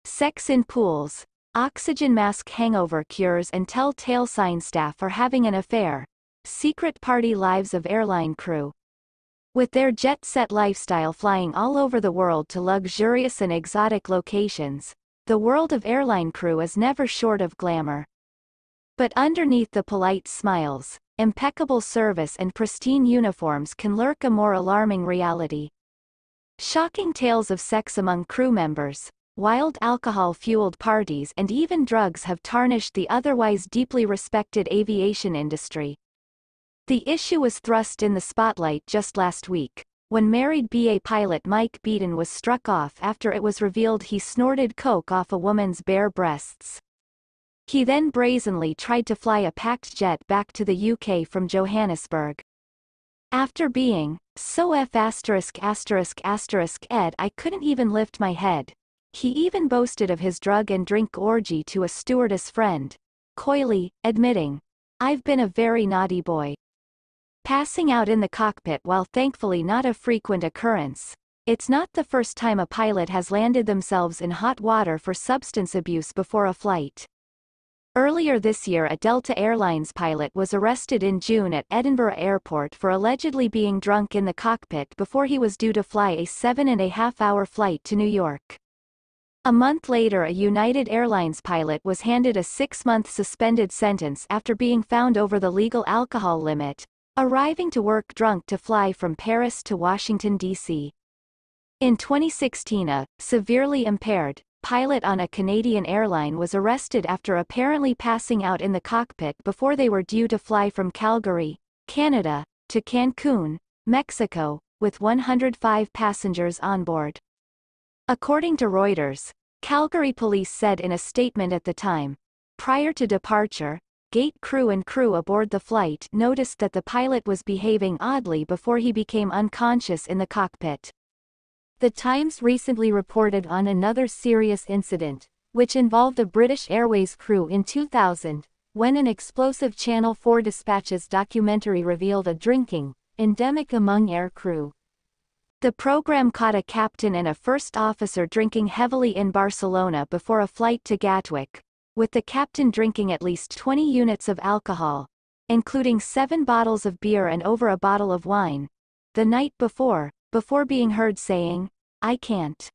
Sex in pools, oxygen mask hangover cures and tell-tale sign staff are having an affair. Secret party lives of airline crew. With their jet-set lifestyle flying all over the world to luxurious and exotic locations, the world of airline crew is never short of glamour. But underneath the polite smiles, impeccable service and pristine uniforms can lurk a more alarming reality. Shocking tales of sex among crew members, wild alcohol-fueled parties and even drugs have tarnished the otherwise deeply respected aviation industry. The issue was thrust in the spotlight just last week, when married BA pilot Mike Beaton was struck off after it was revealed he snorted coke off a woman's bare breasts. He then brazenly tried to fly a packed jet back to the UK from Johannesburg. After being, so ed I couldn't even lift my head. He even boasted of his drug and drink orgy to a stewardess friend, coyly admitting, "I've been a very naughty boy." Passing out in the cockpit, while thankfully not a frequent occurrence, it's not the first time a pilot has landed themselves in hot water for substance abuse before a flight. Earlier this year, a Delta Airlines pilot was arrested in June at Edinburgh Airport for allegedly being drunk in the cockpit before he was due to fly a 7.5-hour flight to New York. A month later, a United Airlines pilot was handed a 6-month suspended sentence after being found over the legal alcohol limit, arriving to work drunk to fly from Paris to Washington, D.C. In 2016, a severely impaired pilot on a Canadian airline was arrested after apparently passing out in the cockpit before they were due to fly from Calgary, Canada, to Cancun, Mexico, with 105 passengers on board. According to Reuters, Calgary police said in a statement at the time, prior to departure, gate crew and crew aboard the flight noticed that the pilot was behaving oddly before he became unconscious in the cockpit. The Times recently reported on another serious incident, which involved a British Airways crew in 2000, when an explosive Channel 4 Dispatches documentary revealed a drinking endemic among air crew. The program caught a captain and a first officer drinking heavily in Barcelona before a flight to Gatwick, with the captain drinking at least 20 units of alcohol, including 7 bottles of beer and over a bottle of wine, the night before being heard saying, "I can't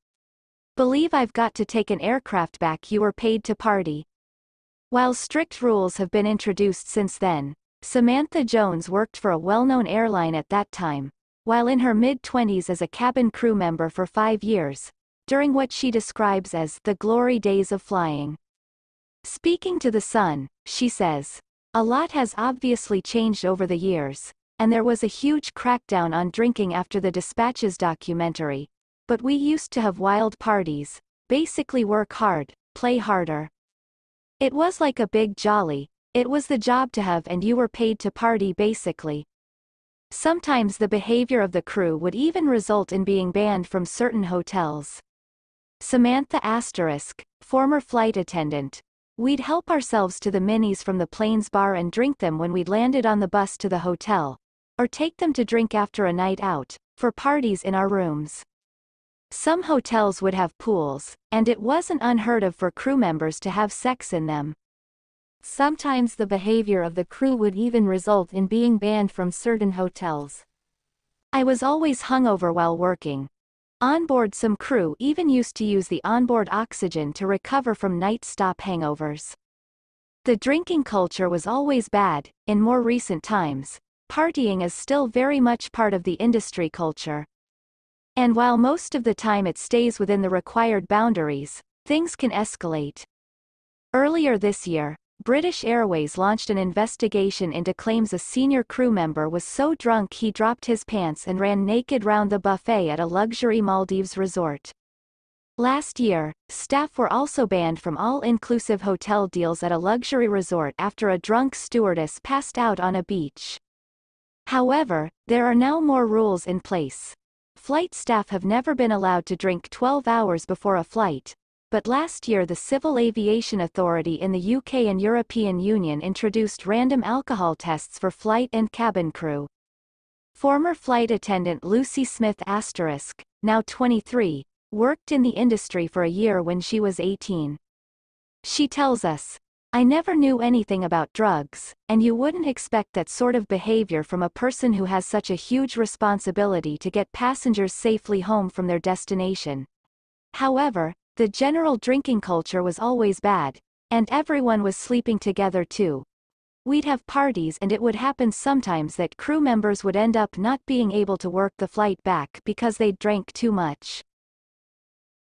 believe I've got to take an aircraft back, you were paid to party." While strict rules have been introduced since then, Samantha Jones worked for a well-known airline at that time, while in her mid-20s as a cabin crew member for 5 years, during what she describes as the glory days of flying. Speaking to The Sun, she says, "A lot has obviously changed over the years, and there was a huge crackdown on drinking after the Dispatches documentary, but we used to have wild parties, basically work hard, play harder. It was like a big jolly, it was the job to have and you were paid to party basically. Sometimes the behavior of the crew would even result in being banned from certain hotels." Samantha *, former flight attendant, "We'd help ourselves to the minis from the plane's bar and drink them when we'd landed on the bus to the hotel, or take them to drink after a night out, for parties in our rooms. Some hotels would have pools, and it wasn't unheard of for crew members to have sex in them. Sometimes the behavior of the crew would even result in being banned from certain hotels. I was always hungover while working. Onboard, some crew even used to use the onboard oxygen to recover from night stop hangovers. The drinking culture was always bad. In more recent times, partying is still very much part of the industry culture. And while most of the time it stays within the required boundaries, things can escalate. Earlier this year, British Airways launched an investigation into claims a senior crew member was so drunk he dropped his pants and ran naked round the buffet at a luxury Maldives resort. Last year, staff were also banned from all-inclusive hotel deals at a luxury resort after a drunk stewardess passed out on a beach. However, there are now more rules in place. Flight staff have never been allowed to drink 12 hours before a flight, but last year the Civil Aviation Authority in the UK and European Union introduced random alcohol tests for flight and cabin crew. Former flight attendant Lucy Smith *, now 23, Worked in the industry for a year when she was 18. She tells us, "I never knew anything about drugs, and you wouldn't expect that sort of behavior from a person who has such a huge responsibility to get passengers safely home from their destination. However, the general drinking culture was always bad, and everyone was sleeping together too. We'd have parties and it would happen sometimes that crew members would end up not being able to work the flight back because they drank too much.